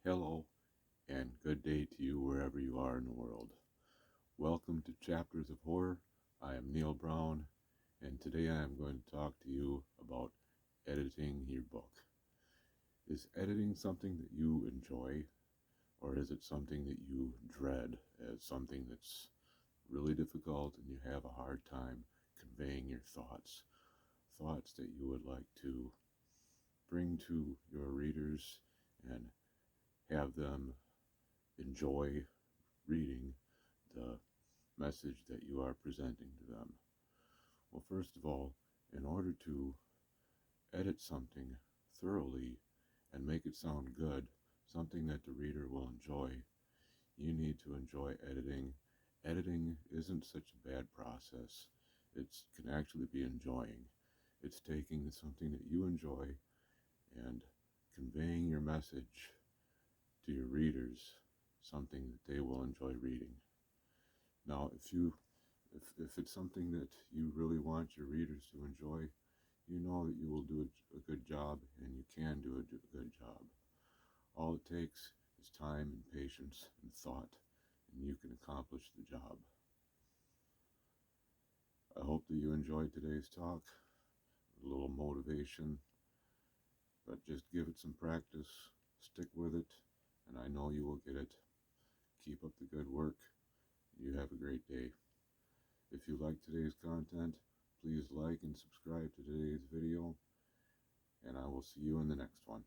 Hello, and good day to you wherever you are in the world. Welcome to Chapters of Horror. I am Neil Brown, and today I am going to talk to you about editing your book. Is editing something that you enjoy, or is it something that you dread as something that's really difficult and you have a hard time conveying your thoughts? Thoughts that you would like to bring to your readers and have them enjoy reading the message that you are presenting to them. Well, first of all, in order to edit something thoroughly and make it sound good, something that the reader will enjoy, you need to enjoy editing. Editing isn't such a bad process. It can actually be enjoying. It's taking something that you enjoy and conveying your message to your readers, something that they will enjoy reading. Now, if it's something that you really want your readers to enjoy, you know that you will do a good job, and you can do a good job. All it takes is time and patience and thought, and you can accomplish the job. I hope that you enjoyed today's talk, a little motivation, but just give it some practice, stick with it, and I know you will get it. Keep up the good work. You have a great day. If you like today's content, please like and subscribe to today's video, and I will see you in the next one.